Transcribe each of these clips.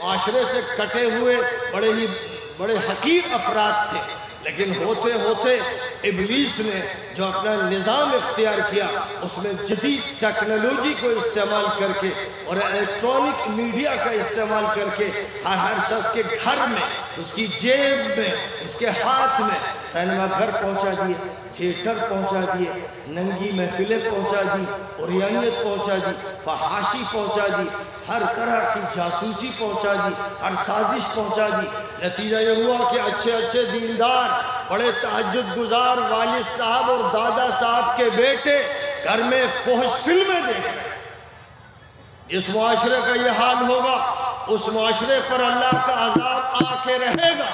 معاشرے سے کٹے ہوئے بڑے حقیر افراد تھے، لیکن ہوتے ہوتے ابلیس نے جو اپنا نظام اختیار کیا اس میں جدید ٹیکنالوجی کو استعمال کر کے اور الیکٹرانک میڈیا کا استعمال کر کے ہر شخص کے گھر میں، اس کی جیب میں، اس کے ہاتھ میں سینما گھر پہنچا دیے، تھیٹر پہنچا دیے، ننگی محفلیں پہنچا دی، عریانیت پہنچا دی، فحاشی پہنچا دی، ہر طرح کی جاسوسی پہنچا دی، ہر سازش پہنچا دی۔ نتیجہ یہ ہوا کہ اچھے اچھے دیندار، بڑے تہجد گزار والد صاحب اور دادا صاحب کے بیٹے گھر میں فحش فلمیں دیکھ رہے ہیں۔ اس معاشرے کا یہ حال ہوگا، اس معاشرے پر اللہ کا عذاب آ کے رہے گا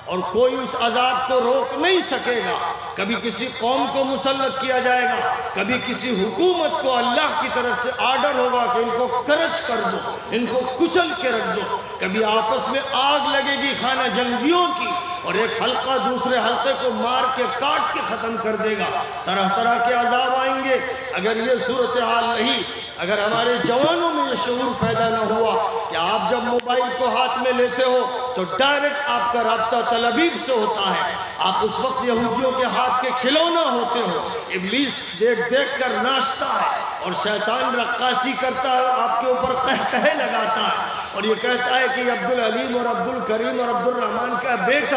اور کوئی اس عذاب کو روک نہیں سکے گا۔ کبھی کسی قوم کو مسلط کیا جائے گا، کبھی کسی حکومت کو اللہ کی طرف سے آرڈر ہوگا کہ ان کو کرش کر دو، ان کو کچل کے رکھ دو۔ کبھی آپس میں آگ لگے گی خانہ جنگیوں کی اور ایک حلقہ دوسرے حلقے کو مار کے کاٹ کے ختم کر دے گا۔ طرح طرح کے عذاب آئیں گے۔ اگر یہ صورتحال نہیں، اگر ہمارے جوانوں میں یہ شعور پیدا نہ ہوا کہ آپ جب موبائل کو ہاتھ میں لیتے ہو تو ڈائریکٹ آپ کا رابطہ طلبیب سے ہوتا ہے، آپ اس وقت یہودیوں کے ہاتھ کے کھلونا ہوتے ہو، ابلیس دیکھ دیکھ کر ناچتا ہے اور شیطان رقاصی کرتا ہے اور آپ کے اوپر قہقہے لگاتا ہے اور یہ کہتا ہے کہ یہ عبدالعلیم اور عبدالکریم اور عبدالرحمن کا بیٹا،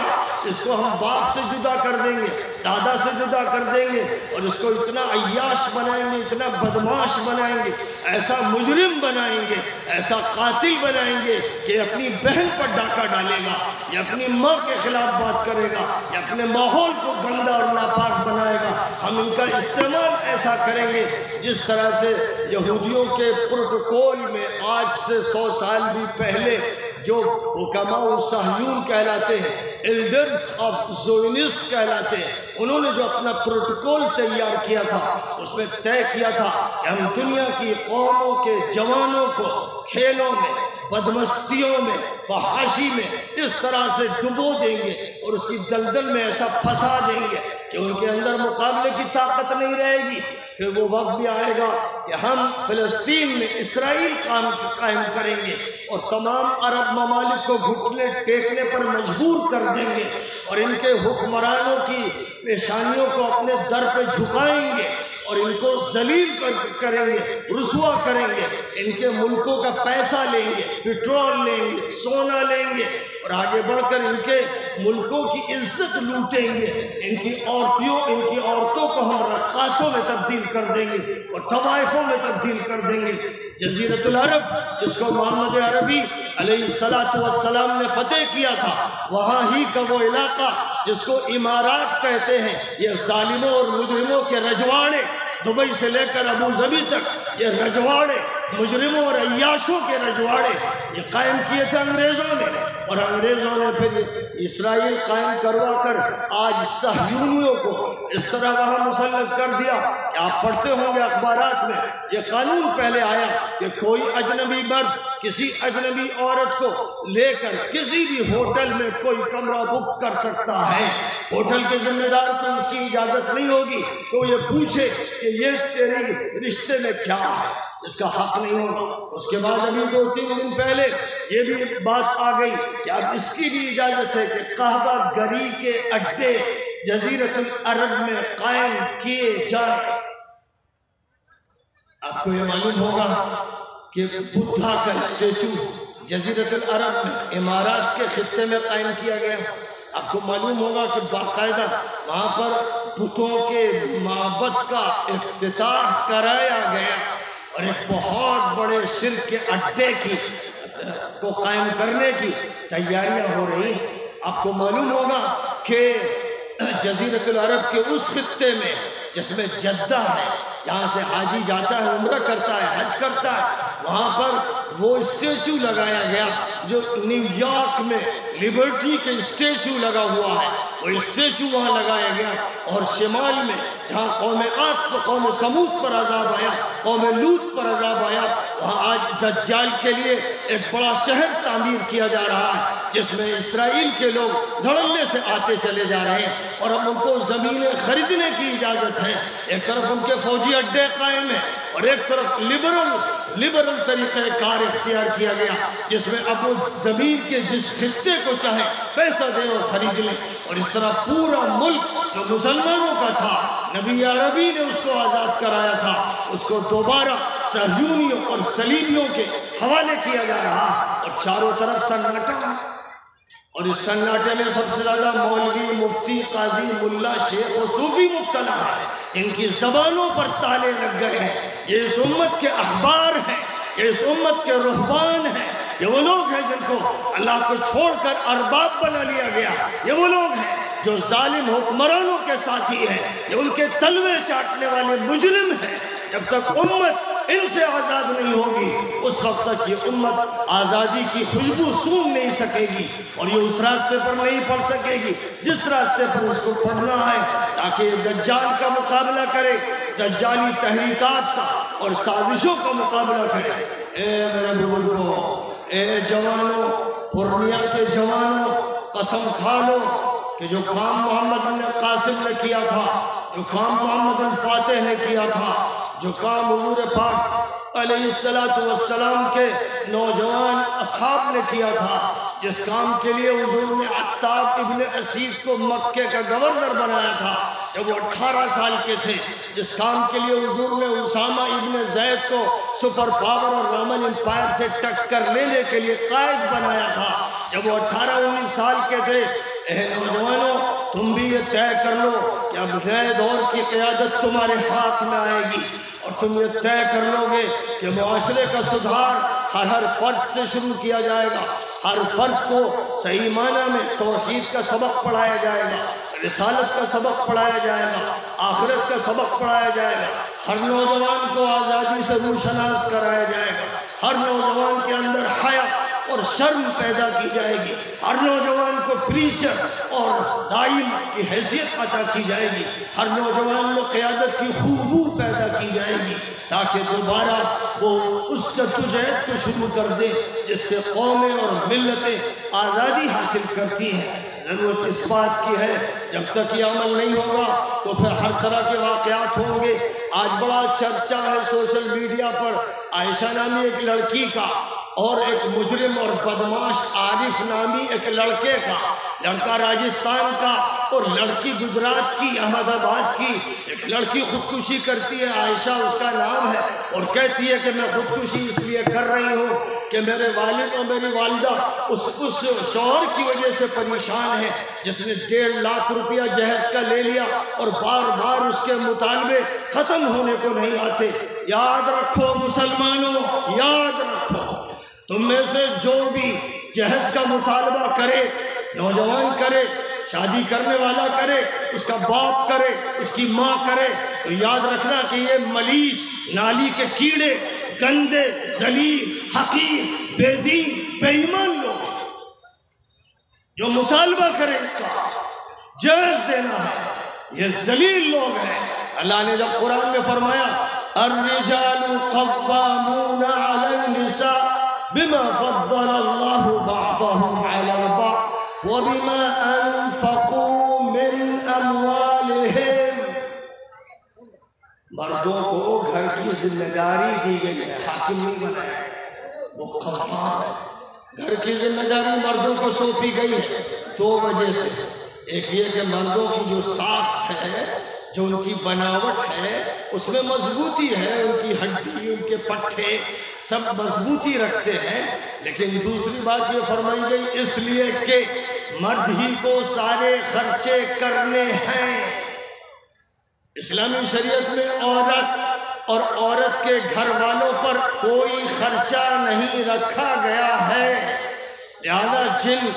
اس کو ہم باپ سے جدا کر دیں گے، دادا سے جدا کر دیں گے اور اس کو اتنا عیاش بنائیں گے، اتنا بدماش بنائیں گے، ایسا مجرم بنائیں گے، ایسا قاتل بنائیں گے کہ اپنی بہن پر ڈاکہ ڈالے گا، یا اپنی ماں کے خلاف بات کرے گا، یا اپنے ماحول کو گندا اور ناپاک بنائے گا۔ ہم ان کا استعمال ایسا کریں گے جس طرح سے یہودیوں کے پروٹوکول میں آج سے 100 سال بھی پہلے جو حکماء صہیون کہلاتے ہیں، ایلڈرز آف زیونسٹ کہلاتے ہیں، انہوں نے جو اپنا پروٹوکول تیار کیا تھا اس میں طے کیا تھا کہ ہم دنیا کی قوموں کے جوانوں کو کھیلوں میں، بدمستیوں میں، فحاشی میں اس طرح سے ڈبو دیں گے اور اس کی دلدل میں ایسا پھنسا دیں گے کہ ان کے اندر مقابلے کی طاقت نہیں رہے گی۔ پھر وہ وقت بھی آئے گا کہ ہم فلسطین میں اسرائیل قائم کریں گے اور تمام عرب ممالک کو گھٹنے ٹیکنے پر مجبور کر دیں گے اور ان کے حکمرانوں کی پیشانیوں کو اپنے در پہ جھکائیں گے اور ان کو ذلیل کریں گے، رسوا کریں گے، ان کے ملکوں کا پیسہ لیں گے، پٹرول لیں گے، سونا لیں گے اور آگے بڑھ کر ان کے ملکوں کی عزت لوٹیں گے۔ ان کی عورتوں کو ہم رقاصوں میں تبدیل کر دیں گے اور طوائفوں میں تبدیل کر دیں گے۔ جزیرۃ العرب جس کو محمد عربی علیہ السلام نے فتح کیا تھا، وہاں ہی کا وہ علاقہ جس کو امارات کہتے ہیں، یہ ظالموں اور مجرموں کے رجواڑے، دبئی سے لے کر ابو ظبی تک یہ رجواڑے، مجرموں اور عیاشوں کے رجواڑے یہ قائم کیے تھے انگریزوں نے، اور انگریزوں نے پھر اسرائیل قائم کروا کر آج صہیونیوں کو اس طرح وہاں مسلط کر دیا کہ آپ پڑھتے ہوں گے اخبارات میں، یہ قانون پہلے آیا کہ کوئی اجنبی مرد کسی اجنبی عورت کو لے کر کسی بھی ہوٹل میں کوئی کمرہ بک کر سکتا ہے۔ ہوٹل کے ذمہ دار کو اس کی اجازت نہیں ہوگی تو یہ پوچھے کہ یہ تیری رشتے میں کیا ہے، اس کا حق نہیں ہوگا۔ اس کے بعد ابھی 2-3 دن پہلے یہ بھی بات آ گئی کہ اب اس کی بھی اجازت ہے کہ قہوہ گری کے اڈے جزیرۃ العرب میں قائم کیے جائیں۔ آپ کو یہ معلوم ہوگا کہ بدھا کا اسٹیچو جزیرۃ العرب میں امارات کے خطے میں قائم کیا گیا۔ آپ کو معلوم ہوگا کہ باقاعدہ وہاں پر بتوں کے معبد کا افتتاح کرایا گیا اور ایک بہت بڑے شرک کے اڈے کو قائم کرنے کی تیاریاں ہو رہی ہیں۔ آپ کو معلوم ہوگا کہ جزیرۃ العرب کے اس خطے میں جس میں جدہ ہے، جہاں سے حاجی جاتا ہے، عمرہ کرتا ہے، حج کرتا ہے، وہاں پر وہ اسٹیچو لگایا گیا جو نیو یارک میں لبرٹی کے اسٹیچو لگا ہوا ہے، وہ اسٹیچو وہاں لگایا گیا۔ اور شمال میں جہاں قوم عاد قوم سمود پر عذاب آیا، قوم لوط پر عذاب آیا، وہاں آج دجال کے لیے ایک بڑا شہر تعمیر کیا جا رہا ہے جس میں اسرائیل کے لوگ دھڑلے سے آتے چلے جا رہے ہیں اور اب ان کو زمینیں خریدنے کی اجازت ہے۔ ایک طرف ان کے فوجی اڈے قائم ہیں، اور ایک طرف لبرل طریقہ کار اختیار کیا گیا جس میں اب وہ زمین کے جس خطے کو چاہے پیسہ دیں اور خرید لیں، اور اس طرح پورا ملک جو مسلمانوں کا تھا نبی عربی نے اس کو آزاد کرایا تھا، اس کو دوبارہ صہیونیوں اور صلیبیوں کے حوالے کیا جا رہا ہے، اور چاروں طرف سناٹا ہے، اور اس سناٹے میں سب سے زیادہ مولوی، مفتی، قاضی، ملا، شیخ و صوفی مبتلا ہے، جن کی زبانوں پر تالے لگ گئے ہیں۔ یہ اس امت کے احبار ہیں، یہ اس امت کے رہبان ہیں، یہ وہ لوگ ہیں جن کو اللہ کو چھوڑ کر ارباب بنا لیا گیا، یہ وہ لوگ ہیں جو ظالم حکمرانوں کے ساتھی ہیں، یہ ان کے تلوے چاٹنے والے مجرم ہیں۔ جب تک امت ان سے آزاد نہیں ہوگی اس وقت تک یہ امت آزادی کی خوشبو سونگھ نہیں سکے گی، اور یہ اس راستے پر نہیں پڑ سکے گی جس راستے پر اس کو پڑھنا ہے، تاکہ یہ دجال کا مقابلہ کرے، دجالی تحریکات کا اور سازشوں کا مقابلہ کرے۔ اے میرے بزرگوں، اے جوانوں، پورنیہ کے جوانوں، قسم کھا لو کہ جو کام محمد بن قاسم نے کیا تھا، جو کام محمد بن فاتح نے کیا تھا، جو کام حضور پاک علیہ السلام کے نوجوان اصحاب نے کیا تھا، جس کام کے لیے حضور نے عتاب ابن اسید کو مکے کا گورنر بنایا تھا جب وہ 18 سال کے تھے، جس کام کے لیے حضور نے اسامہ ابن زید کو سپر پاور اور رومن امپائر سے ٹکر لینے کے لیے قائد بنایا تھا جب وہ 18-19 سال کے تھے۔ اے نوجوانوں، تم بھی یہ طے کر لو کہ اب نئے دور کی قیادت تمہارے ہاتھ میں آئے گی، اور تم یہ طے کر لو گے کہ معاشرے کا سدھار ہر فرد سے شروع کیا جائے گا، ہر فرد کو صحیح معنی میں توحید کا سبق پڑھایا جائے گا، رسالت کا سبق پڑھایا جائے گا، آخرت کا سبق پڑھایا جائے گا، ہر نوجوان کو آزادی سے روشناس کرایا جائے گا، ہر نوجوان کے اندر حیا اور شرم پیدا کی جائے گی، ہر نوجوان کو پریچر اور داعی کی حیثیت عطا کی جائے گی، ہر نوجوان کو قیادت کی خوبو پیدا کی جائے گی، تاکہ دوبارہ وہ اس جدوجہد کو شروع کر دے جس سے قومیں اور ملتیں آزادی حاصل کرتی ہیں۔ ضرورت اس بات کی ہے، جب تک یہ عمل نہیں ہوگا تو پھر ہر طرح کے واقعات ہوں گے۔ آج بڑا چرچا ہے سوشل میڈیا پر عائشہ نامی ایک لڑکی کا، اور ایک مجرم اور بدماش عارف نامی ایک لڑکے کا، لڑکا راجستھان کا اور لڑکی گجرات کی، احمد آباد کی۔ ایک لڑکی خودکشی کرتی ہے، عائشہ اس کا نام ہے، اور کہتی ہے کہ میں خودکشی اس لیے کر رہی ہوں کہ میرے والد اور میری والدہ اس شوہر کی وجہ سے پریشان ہے جس نے 1.5 لاکھ روپیہ جہیز کا لے لیا اور بار بار اس کے مطالبے ختم ہونے کو نہیں آتے۔ یاد رکھو مسلمانوں، یاد رکھو، تم میں سے جو بھی جہیز کا مطالبہ کرے، نوجوان کرے، شادی کرنے والا کرے، اس کا باپ کرے، اس کی ماں کرے، تو یاد رکھنا کہ یہ ملیچ، نالی کے کیڑے، گندے، ذلیل، حقیر، بے دین، بے ایمان لوگ جو مطالبہ کرے اس کا جہیز دینا ہے، یہ ذلیل لوگ ہیں۔ اللہ نے جب قرآن میں فرمایا الرجال قوامون علی النساء بما فضل اللہ بعضهم علی بعض وبما انفقوا من اموالهم، مردوں کو گھر کی ذمہ داری دی گئی ہے، حاکم نہیں بنایا، وہ قوام ہے۔ گھر کی ذمہ داری مردوں کو سونپی گئی ہے 2 وجہ سے، ایک یہ کہ مردوں کی جو ساخت ہے، جو ان کی بناوٹ ہے، اس میں مضبوطی ہے، ان کی ہڈی، ان کے پٹھے سب مضبوطی رکھتے ہیں، لیکن دوسری بات یہ فرمائی گئی اس لیے کہ مرد ہی کو سارے خرچے کرنے ہیں۔ اسلامی شریعت میں عورت اور عورت کے گھر والوں پر کوئی خرچہ نہیں رکھا گیا ہے، لہذا جن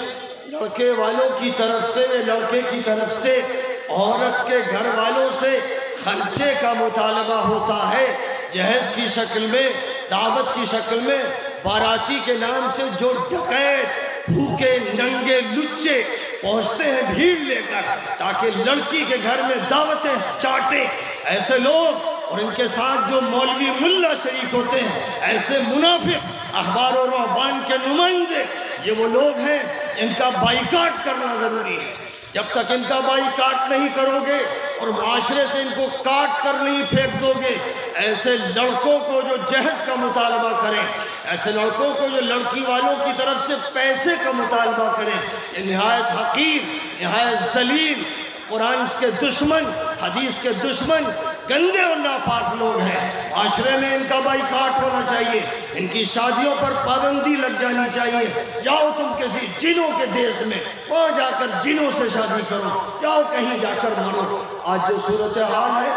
لڑکے والوں کی طرف سے، لڑکے کی طرف سے عورت کے گھر والوں سے خرچے کا مطالبہ ہوتا ہے، جہیز کی شکل میں، دعوت کی شکل میں، باراتی کے نام سے جو ڈکیت، بھوکے ننگے لچے پہنچتے ہیں بھیڑ لے کر تاکہ لڑکی کے گھر میں دعوتیں چاٹیں، ایسے لوگ اور ان کے ساتھ جو مولوی ملا شریک ہوتے ہیں، ایسے منافق احبار و رہبان کے نمائندے، یہ وہ لوگ ہیں ان کا بائیکاٹ کرنا ضروری ہے۔ جب تک ان کا بائیکاٹ نہیں کرو گے اور معاشرے سے ان کو کاٹ کر نہیں پھینک دو گے، ایسے لڑکوں کو جو جہیز کا مطالبہ کریں، ایسے لڑکوں کو جو لڑکی والوں کی طرف سے پیسے کا مطالبہ کریں، یہ نہایت حقیر، نہایت ذلیل، قرآن کے دشمن، حدیث کے دشمن، گندے اور ناپاک لوگ ہیں۔ معاشرے میں ان کا بائیکاٹ ہونا چاہیے، ان کی شادیوں پر پابندی لگ جانی چاہیے۔ جاؤ تم کسی جنوں کے دیش میں، وہاں جا کر جنوں سے شادی کرو، جاؤ کہیں جا کر مرو۔ آج جو صورتحال ہے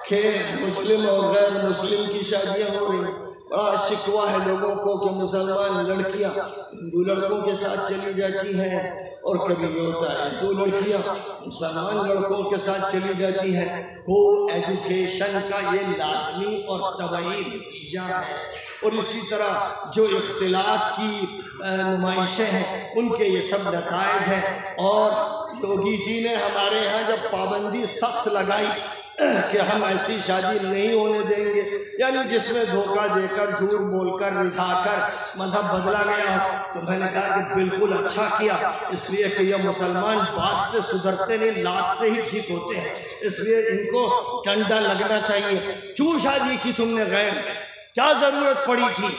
کہ مسلم اور غیر مسلم کی شادیاں ہو رہی ہیں، بڑا شکوہ ہے لوگوں کو کہ مسلمان لڑکیاں ہندو لڑکوں کے ساتھ چلی جاتی ہیں، اور کبھی یہ ہوتا ہے ہندو لڑکیاں مسلمان لڑکوں کے ساتھ چلی جاتی ہیں۔ کو ایجوکیشن کا یہ لازمی اور طبعی نتیجہ ہے، اور اسی طرح جو اختلاط کی نمائشیں ہیں ان کے یہ سب نتائج ہیں۔ اور یوگی جی نے ہمارے ہاں جب پابندی سخت لگائی کہ ہم ایسی شادی نہیں ہونے دیں گے، یعنی جس میں دھوکہ دے کر، جھوٹ بول کر، رجھا کر مذہب بدلا گیا، تو میں نے کہا کہ بالکل اچھا کیا، اس لیے کہ یہ مسلمان بات سے سدھرتے نہیں، لات سے ہی ٹھیک ہوتے ہیں، اس لیے ان کو ڈنڈا لگنا چاہیے۔ کیوں شادی کی تم نے غیر میں؟ کیا ضرورت پڑی تھی؟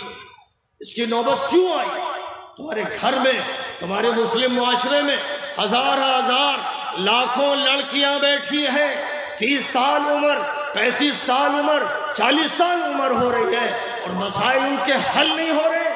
اس کی نوبت کیوں آئی؟ تمہارے گھر میں، تمہارے مسلم معاشرے میں ہزار لاکھوں لڑکیاں بیٹھی ہیں، 30 سال عمر، 35 سال عمر، 40 سال عمر ہو رہی ہے، اور مسائل ان کے حل نہیں ہو رہے۔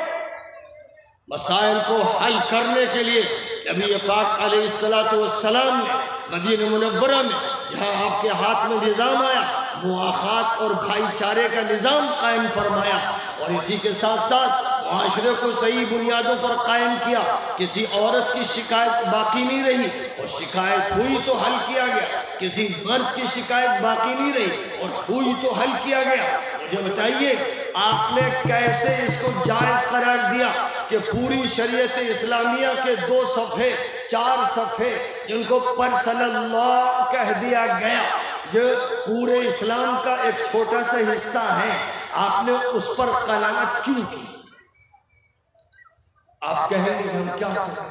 مسائل کو حل کرنے کے لیے نبی پاک علیہ السلام نے مدینہ منورہ میں، جہاں آپ کے ہاتھ میں نظام آیا، مواخات اور بھائی چارے کا نظام قائم فرمایا، اور اسی کے ساتھ ساتھ معاشرے کو صحیح بنیادوں پر قائم کیا۔ کسی عورت کی شکایت باقی نہیں رہی، اور شکایت ہوئی تو حل کیا گیا، کسی مرد کی شکایت باقی نہیں رہی اور ہوئی تو حل کیا گیا۔ مجھے بتائیے آپ نے کیسے اس کو جائز قرار دیا کہ پوری شریعت اسلامیہ کے 2 صفحے 4 صفحے جن کو پرسنل لا کہہ دیا گیا، یہ پورے اسلام کا ایک چھوٹا سا حصہ ہے، آپ نے اس پر قناعت کیوں کی؟ آپ کہیں گے کہ ہم کیا کریں،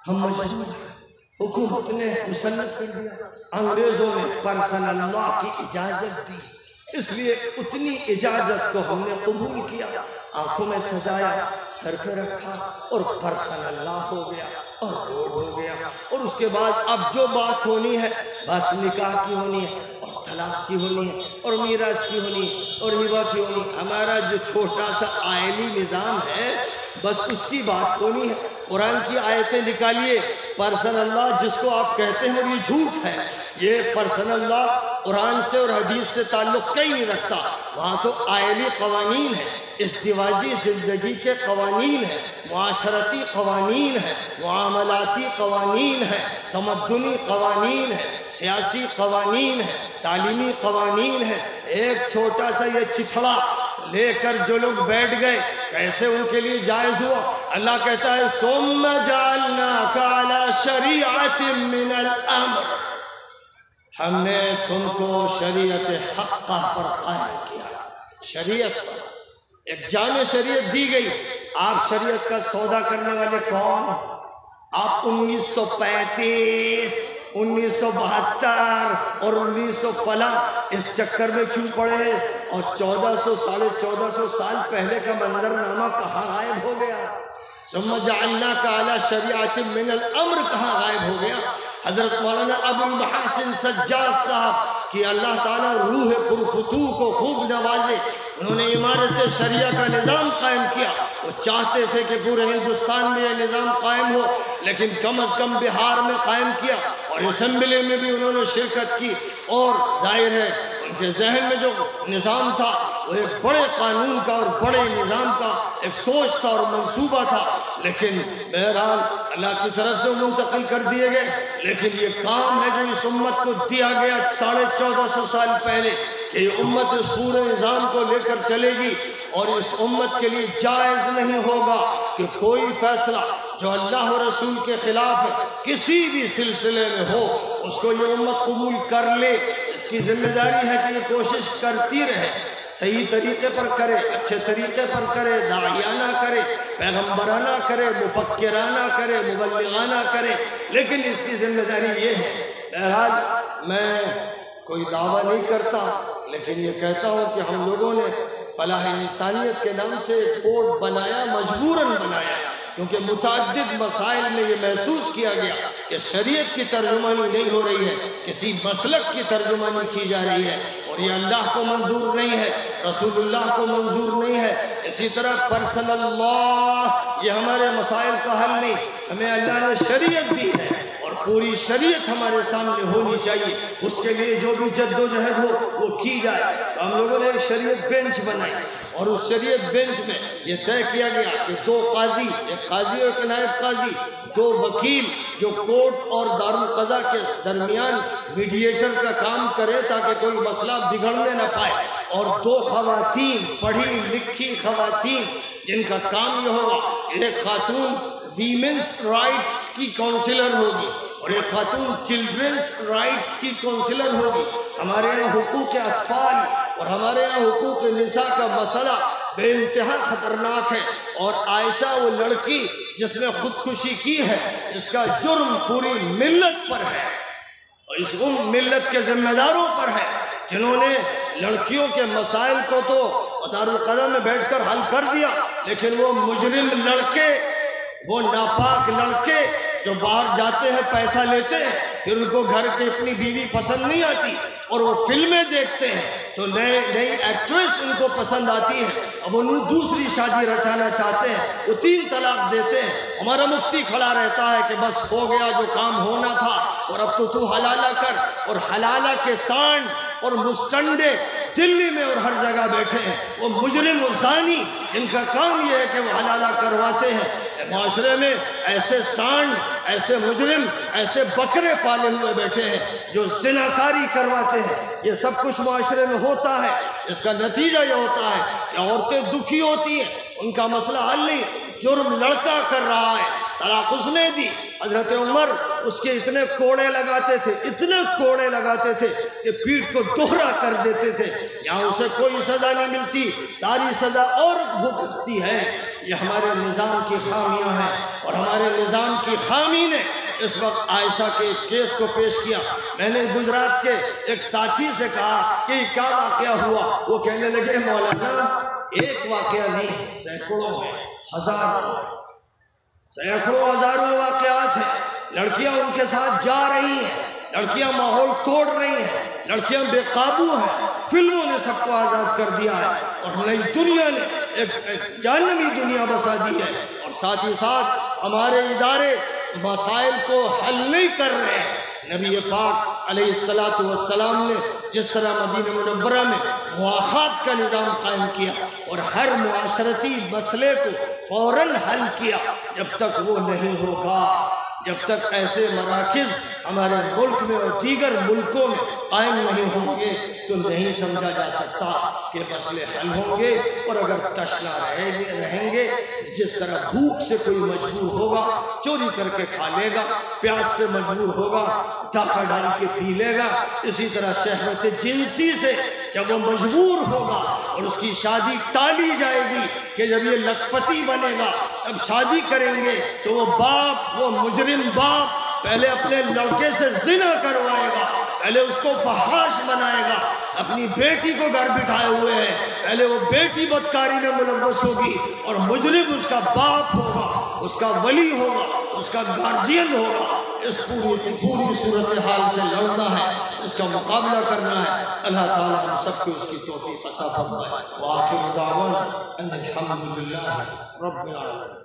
ہم مجبور ہیں، حکومت نے مسلط کر دیا، انگریزوں نے پرسنل لا کی اجازت دی، اس لیے اتنی اجازت کو ہم نے قبول کیا، آنکھوں میں سجایا، سر پہ رکھا، اور پرسنل لا ہو گیا، اور روڈ ہو گیا، اور اس کے بعد اب جو بات ہونی ہے بس نکاح کی ہونی ہے، اور طلاق کی ہونی ہے، اور میراث کی ہونی ہے، اور ہبہ کی ہونی ہے۔ ہمارا جو چھوٹا سا آئلی نظام ہے بس اس کی بات ہونی ہے۔ قرآن کی آیتیں نکالیے، پرسنل لا جس کو آپ کہتے ہیں، اور یہ جھوٹ ہے، یہ پرسنل لا قرآن سے اور حدیث سے تعلق کہیں نہیں رکھتا، وہاں تو آئلی قوانین ہیں، ازدواجی زندگی کے قوانین ہیں، معاشرتی قوانین ہیں، معاملاتی قوانین ہیں، تمدنی قوانین ہیں، سیاسی قوانین ہیں، تعلیمی قوانین ہیں۔ ایک چھوٹا سا یہ چتھڑا لے کر جو لوگ بیٹھ گئے، کیسے ان کے لیے جائز ہوا؟ اللہ کہتا ہے ثم جعلناک علی شریعت من الامر، ہم نے تم کو شریعت حقہ پر قائم کیا، شریعت پر ایک جامع شریعت دی گئی۔ آپ شریعت کا سودا کرنے والے کون؟ آپ 1935 1972 اور 1900 فلاں اس چکر میں کیوں پڑے؟ اور 1400 ساڑھے 1400 سال پہلے کا منظرنامہ کہاں غائب ہو گیا؟ ثم جعلناک علی شریعت من الامر کہاں غائب ہو گیا؟ حضرت مولانا ابو المحاسن سجاد صاحب کہ اللہ تعالیٰ روح پرفتوح کو خوب نوازے، انہوں نے امارت شریعہ کا نظام قائم کیا۔ وہ چاہتے تھے کہ پورے ہندوستان میں یہ نظام قائم ہو، لیکن کم از کم بہار میں قائم کیا، اور اسمبلی میں بھی انہوں نے شرکت کی، اور ظاہر ہے ان کے ذہن میں جو نظام تھا وہ ایک بڑے قانون کا اور بڑے نظام کا ایک سوچ تھا اور منصوبہ تھا، لیکن بہرحال اللہ کی طرف سے منتقل کر دیے گئے۔ لیکن یہ کام ہے جو اس امت کو دیا گیا 1450 سال پہلے کہ یہ امت اس پورے نظام کو لے کر چلے گی، اور اس امت کے لیے جائز نہیں ہوگا کہ کوئی فیصلہ جو اللہ و رسول کے خلاف ہے کسی بھی سلسلے میں ہو اس کو یہ امت قبول کر لے۔ اس کی ذمہ داری ہے کہ یہ کوشش کرتی رہے، صحیح طریقے پر کرے، اچھے طریقے پر کرے، داعیانہ کرے، پیغمبرانہ کرے، مفکرانہ کرے، مبلغانہ کرے، لیکن اس کی ذمہ داری یہ ہے۔ بہرحال میں کوئی دعویٰ نہیں کرتا، لیکن یہ کہتا ہوں کہ ہم لوگوں نے فلاح انسانیت کے نام سے ایک بورڈ بنایا، مجبوراً بنایا، کیونکہ متعدد مسائل میں یہ محسوس کیا گیا کہ شریعت کی ترجمانی نہیں ہو رہی ہے، کسی مسلک کی ترجمانی کی جا رہی ہے، اور یہ اللہ کو منظور نہیں ہے، رسول اللہ کو منظور نہیں ہے۔ اسی طرح پرسنل لا، یہ ہمارے مسائل کا حل نہیں، ہمیں اللہ نے شریعت دی ہے اور پوری شریعت ہمارے سامنے ہونی چاہیے، اس کے لیے جو بھی جد و جہد ہو وہ کی جائے۔ تو ہم لوگوں نے ایک شریعت بینچ بنائی، اور اس شریعت بینچ میں یہ طے کیا گیا کہ 2 قاضی، ایک قاضی اور ایک نائب قاضی، 2 وکیل جو کورٹ اور دارالقضا کے درمیان میڈیٹر کا کام کرے تاکہ کوئی مسئلہ بگڑنے نہ پائے، اور 2 خواتین، پڑھی لکھی خواتین، جن کا کام یہ ہوگا، ایک خاتون ویمنس رائٹس کی کونسلر ہوگی اور ایک خاتون چلڈرنس رائٹس کی کونسلر ہوگی۔ ہمارے یہاں حقوق اطفال اور ہمارے یہاں حقوق نساء کا مسئلہ بے انتہا خطرناک ہے، اور عائشہ وہ لڑکی جس نے خودکشی کی ہے، اس کا جرم پوری ملت پر ہے، اور اس ملت کے ذمہ داروں پر ہے جنہوں نے لڑکیوں کے مسائل کو تو دارالقضا میں بیٹھ کر حل کر دیا، لیکن وہ مجرم لڑکے، وہ ناپاک لڑکے جو باہر جاتے ہیں پیسہ لیتے ہیں، پھر ان کو گھر کی اپنی بیوی پسند نہیں آتی اور وہ فلمیں دیکھتے ہیں تو نئی ایکٹریس ان کو پسند آتی ہے، اب انہوں دوسری شادی رچانا چاہتے ہیں، وہ 3 طلاق دیتے ہیں۔ ہمارا مفتی کھڑا رہتا ہے کہ بس ہو گیا جو کام ہونا تھا، اور اب تو حلالہ کر، اور حلالہ کے سانڈ اور مستنڈے دلی میں اور ہر جگہ بیٹھے ہیں، وہ مجرم و زانی، ان کا کام یہ ہے کہ وہ حلالہ کرواتے ہیں۔ معاشرے میں ایسے سانڈ، ایسے مجرم، ایسے بکرے پالے ہوئے بیٹھے ہیں جو زناکاری کرواتے ہیں۔ یہ سب کچھ معاشرے میں ہوتا ہے، اس کا نتیجہ یہ ہوتا ہے کہ عورتیں دکھی ہوتی ہیں، ان کا مسئلہ حل نہیں، جرم لڑکا کر رہا ہے، طلاق اس نے دی۔ حضرت عمر اس کے اتنے کوڑے لگاتے تھے، اتنے کوڑے لگاتے تھے کہ پیٹھ کو دوہرا کر دیتے تھے، یہاں اسے کوئی سزا نہیں ملتی، ساری سزا اور بھگتتی ہے۔ یہ ہمارے نظام کی خامیاں ہیں، اور ہمارے نظام کی خامی نے اس وقت عائشہ کے کیس کو پیش کیا۔ میں نے گجرات کے ایک ساتھی سے کہا کہ کیا واقعہ ہوا، وہ کہنے لگے مولانا ایک واقعہ نہیں، سینکڑوں ہیں، ہزاروں، سینکڑوں ہزاروں واقعات ہیں، لڑکیاں ان کے ساتھ جا رہی ہیں، لڑکیاں ماحول توڑ رہی ہیں، لڑکیاں بے قابو ہیں، فلموں نے سب کو آزاد کر دیا ہے، اور نئی دنیا نے ایک جہنمی دنیا بسا دی ہے، اور ساتھ ہی ساتھ ہمارے ادارے مسائل کو حل نہیں کر رہے ہیں۔ نبی پاک علیہ السلام نے جس طرح مدینہ منورہ میں مواخات کا نظام قائم کیا اور ہر معاشرتی مسئلے کو فوراً حل کیا، جب تک وہ نہیں ہوگا، جب تک ایسے مراکز ہمارے ملک میں اور دیگر ملکوں میں قائم نہیں ہوں گے تو نہیں سمجھا جا سکتا کہ مسئلے حل ہوں گے۔ اور اگر تشنا رہیں گے، جس طرح بھوک سے کوئی مجبور ہوگا چوری کر کے کھا لے گا، پیاس سے مجبور ہوگا ڈاکہ ڈال کے پی لے گا، اسی طرح شہوت جنسی سے جب وہ مجبور ہوگا اور اس کی شادی ٹالی جائے گی کہ جب یہ لکھپتی بنے گا تب شادی کریں گے، تو وہ باپ، وہ مجرم باپ پہلے اپنے لڑکے سے زنا کروائے گا، پہلے اس کو فحاش بنائے گا، اپنی بیٹی کو گھر بٹھائے ہوئے ہیں، پہلے وہ بیٹی بدکاری میں ملوث ہوگی، اور مجرم اس کا باپ ہوگا، اس کا ولی ہوگا، اس کا گارجین ہوگا۔ اس پوری صورتحال سے لڑنا ہے، اس کا مقابلہ کرنا ہے۔ اللہ تعالی ہم سب کو اس کی توفیق عطا فرمائے۔ وآخر دعوانا ان الحمد للہ رب العالمین۔